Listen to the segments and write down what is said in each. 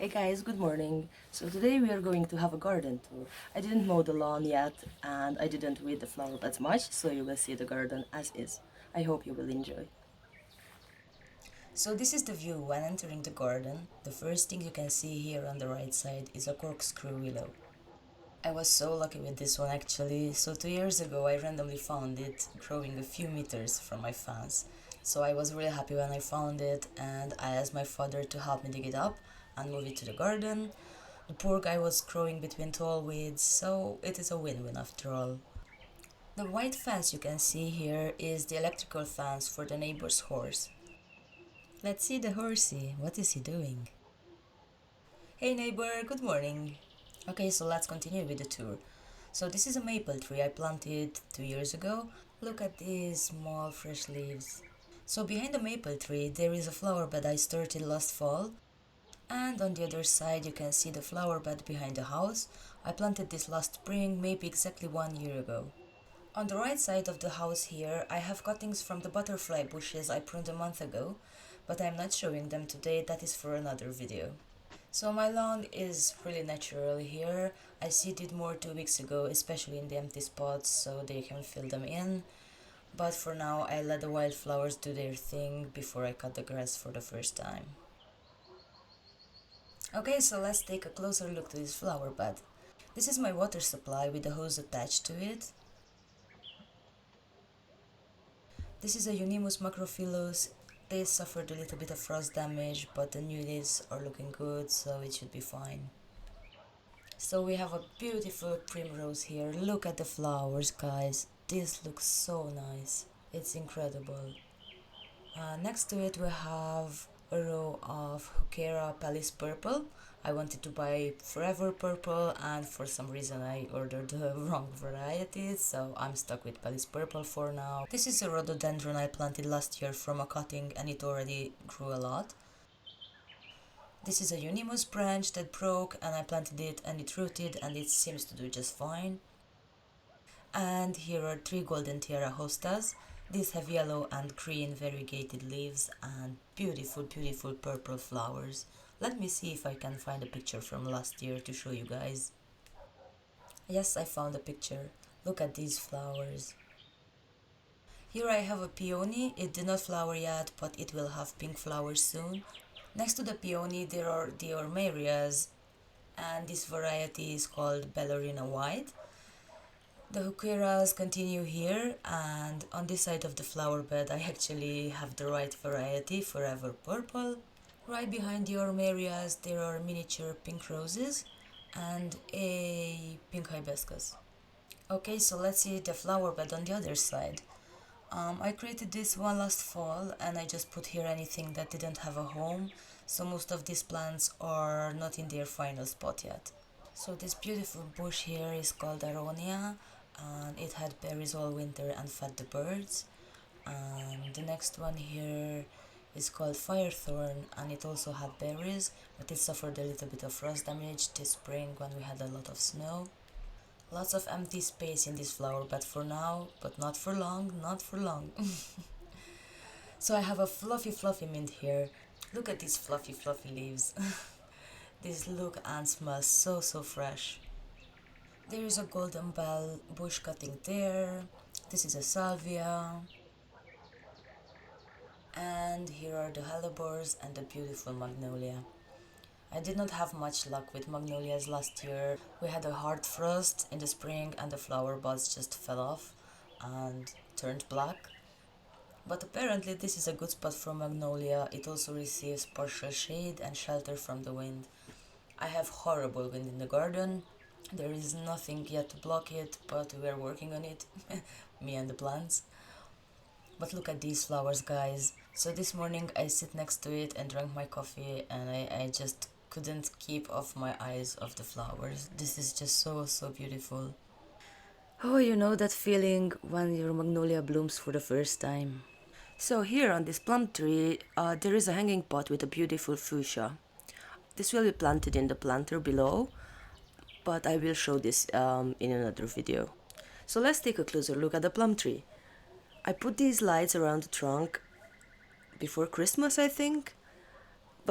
Hey guys, good morning. So today we are going to have a garden tour. I didn't mow the lawn yet and I didn't weed the flower beds much, so you will see the garden as is. I hope you will enjoy. So this is the view when entering the garden. The first thing you can see here on the right side is a corkscrew willow. I was so lucky with this one actually. So 2 years ago I randomly found it growing a few meters from my fence. So I was really happy when I found it and I asked my father to help me dig it up and move it to the garden. The poor guy was growing between tall weeds, so it is a win-win after all. The white fence you can see here is the electrical fence for the neighbor's horse. Let's see the horsey. What is he doing? Hey neighbor, good morning. Okay, so let's continue with the tour. So this is a maple tree I planted 2 years ago. Look at these small fresh leaves. So behind the maple tree there is a flower bed I started last fall. And on the other side you can see the flower bed behind the house. I planted this last spring, maybe exactly 1 year ago. On the right side of the house here I have cuttings from the butterfly bushes I pruned a month ago, but I'm not showing them today, that is for another video. So my lawn is really natural here. I seeded more 2 weeks ago, especially in the empty spots so they can fill them in. But for now I let the wildflowers do their thing before I cut the grass for the first time. Okay, so let's take a closer look to this flower bed. This is my water supply with a hose attached to it. This is a Unimus macrophyllus. They suffered a little bit of frost damage, but the new leaves are looking good, so it should be fine. So we have a beautiful primrose here. Look at the flowers, guys. This looks so nice. It's incredible. Next to it we have a row of Heuchera Palace Purple. I wanted to buy Forever Purple and for some reason I ordered the wrong varieties, so I'm stuck with Palace Purple for now. This is a rhododendron I planted last year from a cutting and it already grew a lot. This is a Unimus branch that broke and I planted it and it rooted and it seems to do just fine. And here are three golden tiara hostas. These have yellow and green variegated leaves and beautiful purple flowers. Let me see if I can find a picture from last year to show you guys. Yes, I found a picture. Look at these flowers. Here I have a peony. It did not flower yet, but it will have pink flowers soon. Next to the peony there are the armerias, and this variety is called ballerina white. The Heucheras continue here, and on this side of the flower bed I actually have the right variety, Forever Purple. Right behind the armerias there are miniature pink roses and a pink hibiscus. Okay, so let's see the flower bed on the other side. I created this one last fall and I just put here anything that didn't have a home, so most of these plants are not in their final spot yet. So this beautiful bush here is called aronia and it had berries all winter and fed the birds. And the next one here is called firethorn and it also had berries, but it suffered a little bit of frost damage this spring when we had a lot of snow. Lots of empty space in this flower bed for now, but not for long, not for long. So I have a fluffy mint here. Look at these fluffy leaves. These look and smell so fresh. There is a golden bell bush cutting there. This is a salvia. And here are the hellebores and the beautiful magnolia. I did not have much luck with magnolias last year. We had a hard frost in the spring and the flower buds just fell off and turned black. But apparently this is a good spot for magnolia. It also receives partial shade and shelter from the wind. I have horrible wind in the garden. There is nothing yet to block it, but we are working on it, me and the plants. But look at these flowers, guys. So this morning I sit next to it and drank my coffee and I just couldn't keep off my eyes of the flowers. This is just so beautiful. Oh, you know that feeling when your magnolia blooms for the first time. So here on this plum tree, there is a hanging pot with a beautiful fuchsia. This will be planted in the planter below, but I will show this in another video. So let's take a closer look at the plum tree. I put these lights around the trunk before Christmas, I think,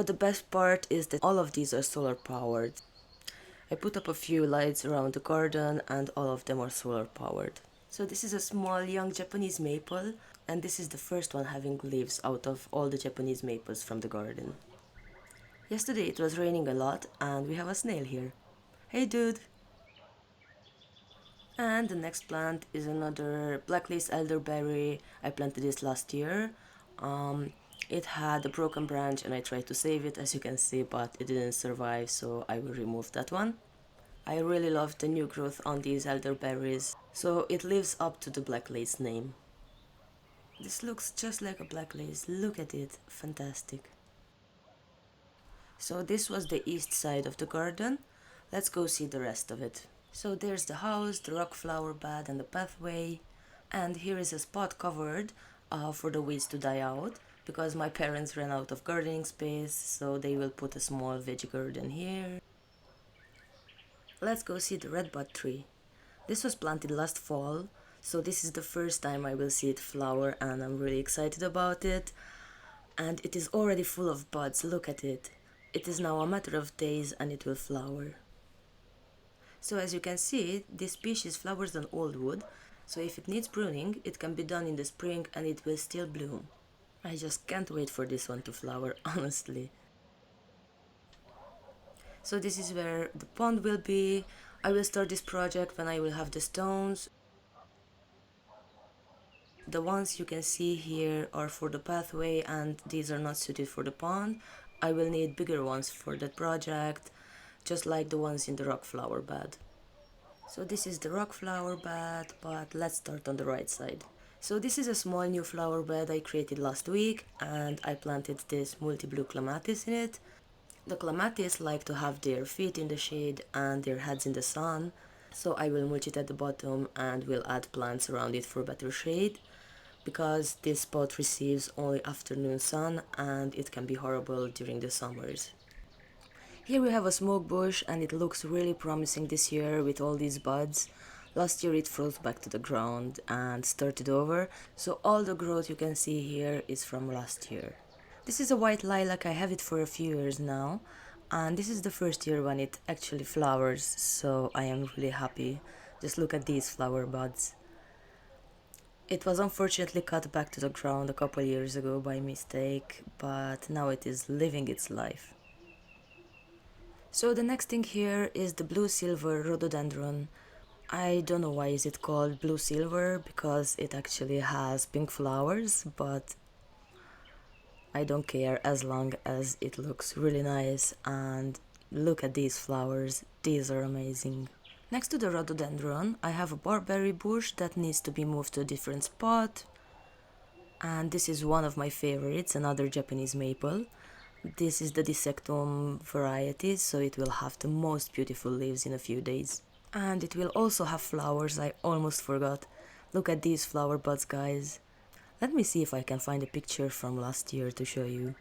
But the best part is that all of these are solar powered. I put up a few lights around the garden and all of them are solar powered. So this is a small young Japanese maple, and this is the first one having leaves out of all the Japanese maples from the garden. Yesterday it was raining a lot and we have a snail here. Hey dude! And the next plant is another black lace elderberry. I planted this last year. It had a broken branch and I tried to save it, as you can see, but it didn't survive, so I will remove that one. I really love the new growth on these elderberries, so it lives up to the black lace name. This looks just like a black lace, look at it, fantastic. So this was the east side of the garden. Let's go see the rest of it. So there's the house, the rock flower bed and the pathway. And here is a spot covered for the weeds to die out, because my parents ran out of gardening space, so they will put a small veggie garden here. Let's go see the redbud tree. This was planted last fall, so this is the first time I will see it flower and I'm really excited about it. And it is already full of buds, look at it. It is now a matter of days and it will flower. So as you can see, this species flowers on old wood, so if it needs pruning, it can be done in the spring and it will still bloom. I just can't wait for this one to flower, honestly. So this is where the pond will be. I will start this project when I will have the stones. The ones you can see here are for the pathway and these are not suited for the pond. I will need bigger ones for that project, just like the ones in the rock flower bed. So this is the rock flower bed, but let's start on the right side. So this is a small new flower bed I created last week and I planted this multi-blue clematis in it. The clematis like to have their feet in the shade and their heads in the sun, so I will mulch it at the bottom and will add plants around it for better shade, because this spot receives only afternoon sun and it can be horrible during the summers. Here we have a smoke bush and it looks really promising this year with all these buds. Last year it froze back to the ground and started over, so all the growth you can see here is from last year. This is a white lilac, I have it for a few years now, and this is the first year when it actually flowers, so I am really happy. Just look at these flower buds. It was unfortunately cut back to the ground a couple years ago by mistake, but now it is living its life. So the next thing here is the blue silver rhododendron. I don't know why is it called blue silver, because it actually has pink flowers, but I don't care as long as it looks really nice. And look at these flowers, these are amazing. Next to the rhododendron, I have a barberry bush that needs to be moved to a different spot. And this is one of my favorites, another Japanese maple. This is the dissectum varieties, so it will have the most beautiful leaves in a few days. And it will also have flowers, I almost forgot. Look at these flower buds, guys. Let me see if I can find a picture from last year to show you.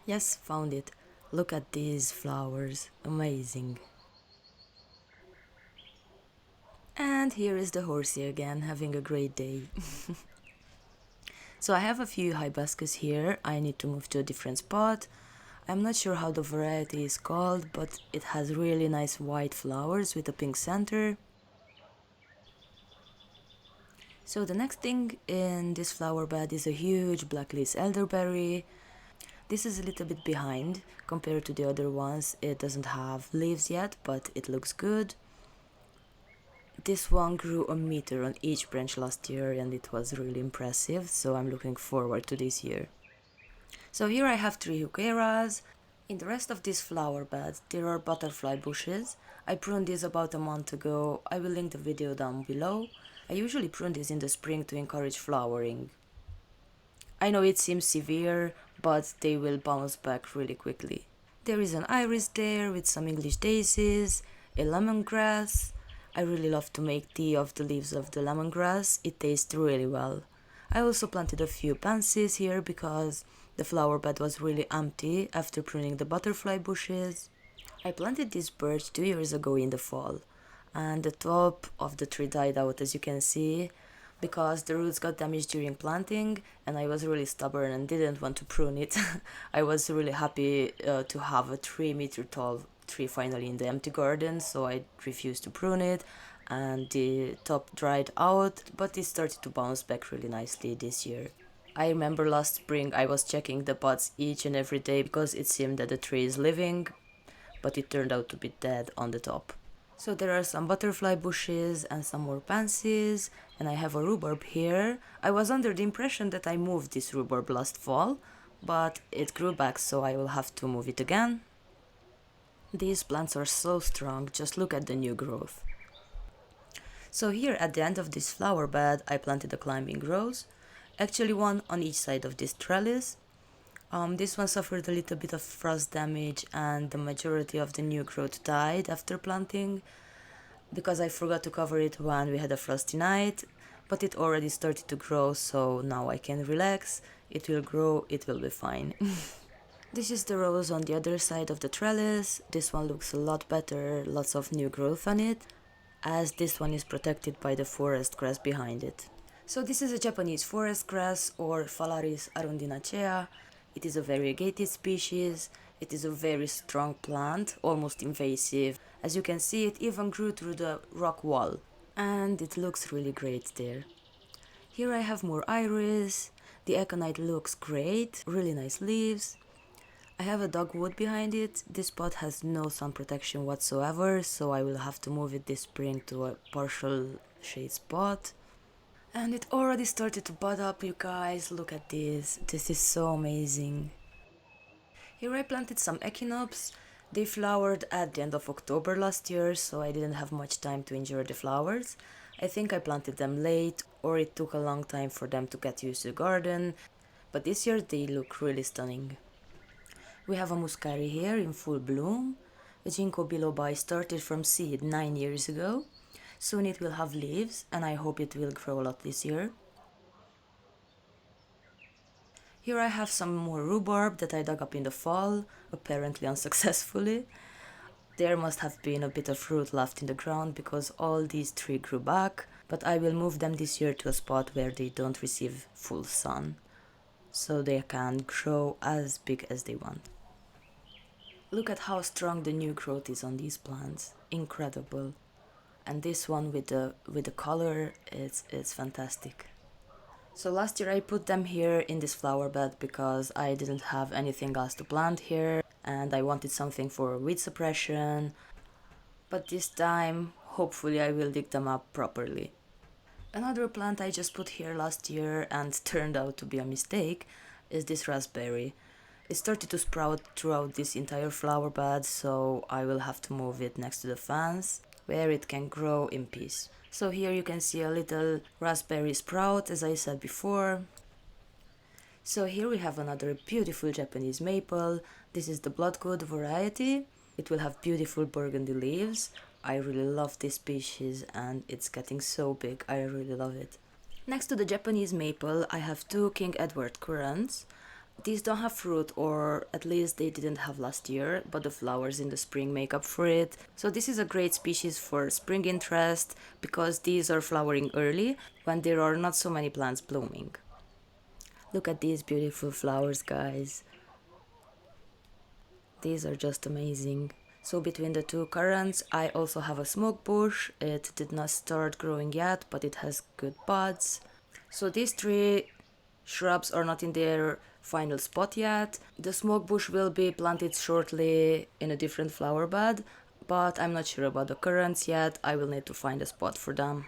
Yes, found it. Look at these flowers, amazing. And here is the horsey again, having a great day. So I have a few hibiscus here, I need to move to a different spot. I'm not sure how the variety is called, but it has really nice white flowers with a pink center. So the next thing in this flower bed is a huge black lace elderberry. This is a little bit behind compared to the other ones. It doesn't have leaves yet, but it looks good. This one grew a meter on each branch last year and it was really impressive, so I'm looking forward to this year. So here I have 3 heucheras. In the rest of this flower bed there are butterfly bushes. I pruned these about a month ago. I will link the video down below. I usually prune these in the spring to encourage flowering. I know it seems severe, but they will bounce back really quickly. There is an iris there with some English daisies, a lemongrass. I really love to make tea of the leaves of the lemongrass, it tastes really well. I also planted a few pansies here because the flower bed was really empty after pruning the butterfly bushes. I planted this birch 2 years ago in the fall, and the top of the tree died out, as you can see, because the roots got damaged during planting and I was really stubborn and didn't want to prune it. I was really happy to have a 3 meter tall tree finally in the empty garden, so I refused to prune it and the top dried out, but it started to bounce back really nicely this year. I remember last spring I was checking the pots each and every day because it seemed that the tree is living, but it turned out to be dead on the top. So there are some butterfly bushes and some more pansies, and I have a rhubarb here. I was under the impression that I moved this rhubarb last fall, but it grew back, so I will have to move it again. These plants are so strong, just look at the new growth. So here at the end of this flower bed I planted a climbing rose, actually one on each side of this trellis. This one suffered a little bit of frost damage and the majority of the new growth died after planting because I forgot to cover it when we had a frosty night, but it already started to grow, so now I can relax. It will grow, it will be fine. This is the rose on the other side of the trellis. This one looks a lot better, lots of new growth on it, as this one is protected by the forest grass behind it. So this is a Japanese forest grass, or Phalaris arundinacea. It is a variegated species. It is a very strong plant, almost invasive. As you can see, it even grew through the rock wall, and it looks really great there. Here I have more iris. The aconite looks great, really nice leaves. I have a dogwood behind it. This pot has no sun protection whatsoever, so I will have to move it this spring to a partial shade spot. And it already started to bud up, you guys. Look at this. This is so amazing. Here I planted some echinops. They flowered at the end of October last year, so I didn't have much time to enjoy the flowers. I think I planted them late, or it took a long time for them to get used to the garden, but this year they look really stunning. We have a muscari here in full bloom. The ginkgo biloba started from seed 9 years ago. Soon it will have leaves, and I hope it will grow a lot this year. Here I have some more rhubarb that I dug up in the fall, apparently unsuccessfully. There must have been a bit of fruit left in the ground because all these trees grew back, but I will move them this year to a spot where they don't receive full sun, so they can grow as big as they want. Look at how strong the new growth is on these plants. Incredible. And this one with the color, it's fantastic. So last year I put them here in this flower bed because I didn't have anything else to plant here and I wanted something for weed suppression. But this time, hopefully I will dig them up properly. Another plant I just put here last year and turned out to be a mistake is this raspberry. It started to sprout throughout this entire flower bed, so I will have to move it next to the fence where it can grow in peace. So here you can see a little raspberry sprout, as I said before. So here we have another beautiful Japanese maple. This is the bloodgood variety. It will have beautiful burgundy leaves. I really love this species and it's getting so big. I really love it. Next to the Japanese maple, I have two King Edward currants. These don't have fruit, or at least they didn't have last year, but the flowers in the spring make up for it. So this is a great species for spring interest because these are flowering early when there are not so many plants blooming. Look at these beautiful flowers, guys. These are just amazing. So between the two currants, I also have a smoke bush. It did not start growing yet, but it has good buds. So these three shrubs are not in their final spot yet. The smoke bush will be planted shortly in a different flower bed, but I'm not sure about the currants yet. I will need to find a spot for them.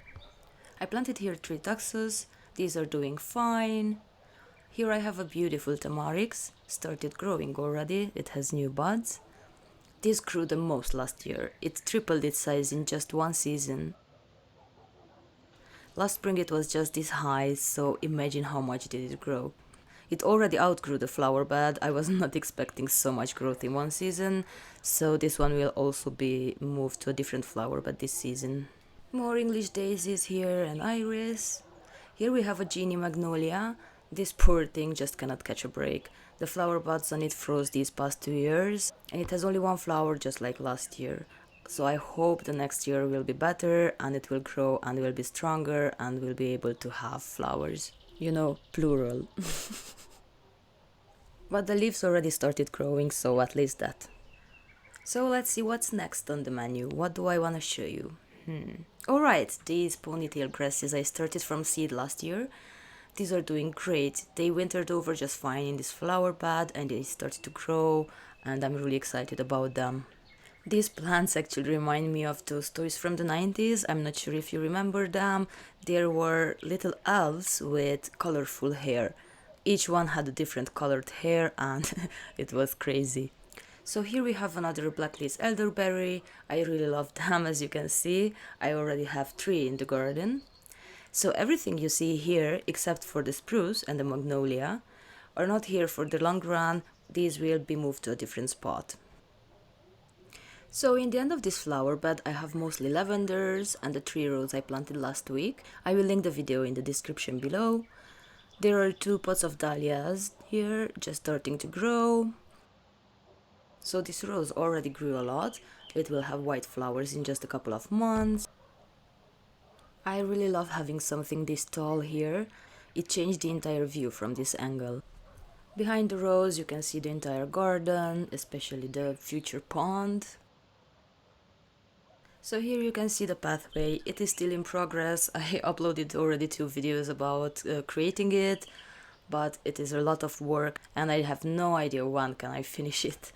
I planted here 3 taxus. These are doing fine. Here I have a beautiful tamarix, started growing already. It has new buds. This grew the most last year. It tripled its size in just one season. Last spring it was just this high, so imagine how much did it grow. It already outgrew the flower bed. I was not expecting so much growth in one season, so this one will also be moved to a different flower bed this season. More English daisies here and iris. Here we have a genie magnolia. This poor thing just cannot catch a break. The flower buds on it froze these past 2 years, and it has only one flower just like last year. So I hope the next year will be better and it will grow and will be stronger and will be able to have flowers. You know, plural. But the leaves already started growing, so at least that. So let's see what's next on the menu. What do I want to show you? Alright, these ponytail grasses I started from seed last year. These are doing great. They wintered over just fine in this flower bed and they started to grow, and I'm really excited about them. These plants actually remind me of those toys from the 90s. I'm not sure if you remember them. There were little elves with colorful hair. Each one had a different colored hair and it was crazy. So here we have another blacklist elderberry. I really love them, as you can see. I already have 3 in the garden. So everything you see here, except for the spruce and the magnolia, are not here for the long run. These will be moved to a different spot. So in the end of this flower bed I have mostly lavenders and the 3 rows I planted last week. I will link the video in the description below. There are 2 pots of dahlias here, just starting to grow. So this rose already grew a lot. It will have white flowers in just a couple of months. I really love having something this tall here. It changed the entire view from this angle. Behind the rose you can see the entire garden, especially the future pond. So here you can see the pathway. It is still in progress. I uploaded already 2 videos about creating it, but it is a lot of work and I have no idea when can I finish it.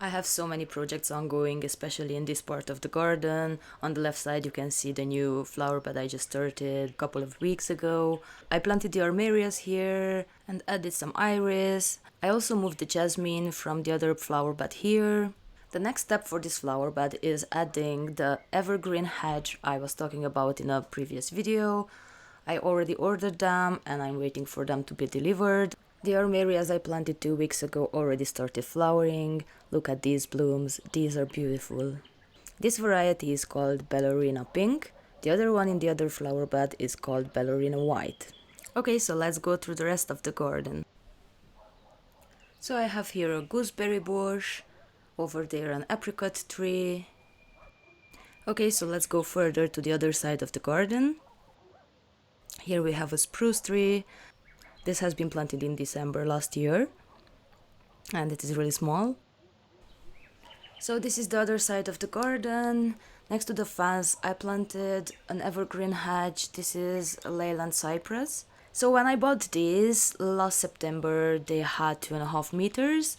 I have so many projects ongoing, especially in this part of the garden. On the left side you can see the new flower bed I just started a couple of weeks ago. I planted the armerias here and added some iris. I also moved the jasmine from the other flower bed here. The next step for this flower bed is adding the evergreen hedge I was talking about in a previous video. I already ordered them and I'm waiting for them to be delivered. The armerias I planted 2 weeks ago already started flowering. Look at these blooms, these are beautiful. This variety is called ballerina pink. The other one in the other flower bed is called ballerina white. Okay, so let's go through the rest of the garden. So I have here a gooseberry bush, over there an apricot tree. Okay, so let's go further to the other side of the garden. Here we have a spruce tree. This has been planted in December last year and it is really small. So this is the other side of the garden. Next to the fence I planted an evergreen hedge. This is a Leyland Cypress. So when I bought these last September they had 2.5 meters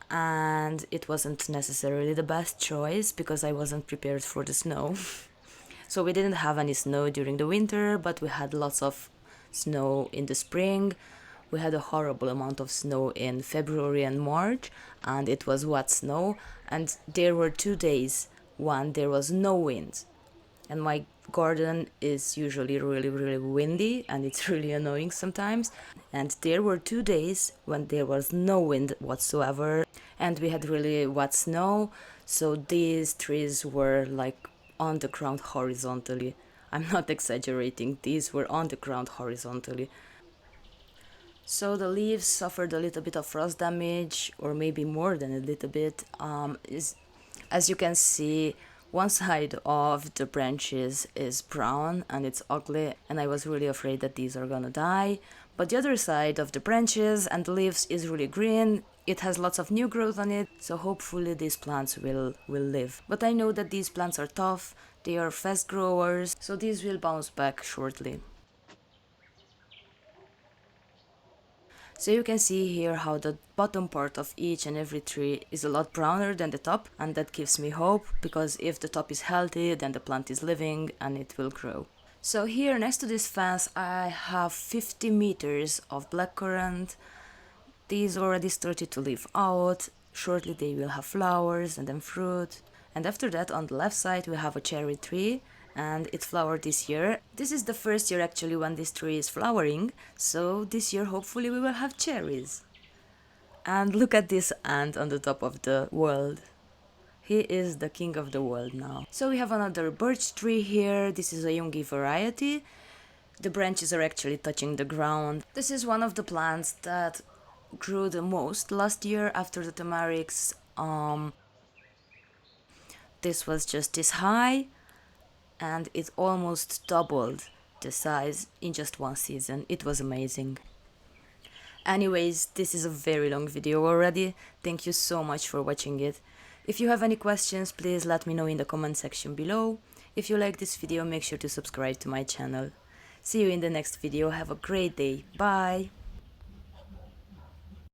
and it wasn't necessarily the best choice because I wasn't prepared for the snow. So we didn't have any snow during the winter, but we had lots of snow in the spring. We had a horrible amount of snow in February and March, and it was wet snow, and there were 2 days when there was no wind. And my garden is usually really windy and it's really annoying sometimes. And there were 2 days when there was no wind whatsoever and we had really wet snow, so these trees were like on the ground horizontally. I'm not exaggerating, these were on the ground horizontally. So the leaves suffered a little bit of frost damage, or maybe more than a little bit. As you can see, one side of the branches is brown and it's ugly, and I was really afraid that these are gonna die. But the other side of the branches and the leaves is really green. It has lots of new growth on it, so hopefully these plants will live. But I know that these plants are tough, they are fast growers, so these will bounce back shortly. So you can see here how the bottom part of each and every tree is a lot browner than the top, and that gives me hope, because if the top is healthy then the plant is living and it will grow. So here next to this fence I have 50 meters of blackcurrant. These already started to leaf out. Shortly they will have flowers and then fruit. And after that on the left side we have a cherry tree and it flowered this year. This is the first year actually when this tree is flowering, so this year hopefully we will have cherries. And look at this ant on the top of the world. He is the king of the world now. So we have another birch tree here. This is a Jungi variety. The branches are actually touching the ground. This is one of the plants that grew the most last year after the tamarics. this was just this high, and it almost doubled the size in just one season. It was amazing. Anyways, this is a very long video already. Thank you so much for watching it. If you have any questions, please let me know in the comment section below. If you like this video, make sure to subscribe to my channel. See you in the next video. Have a great day. Bye!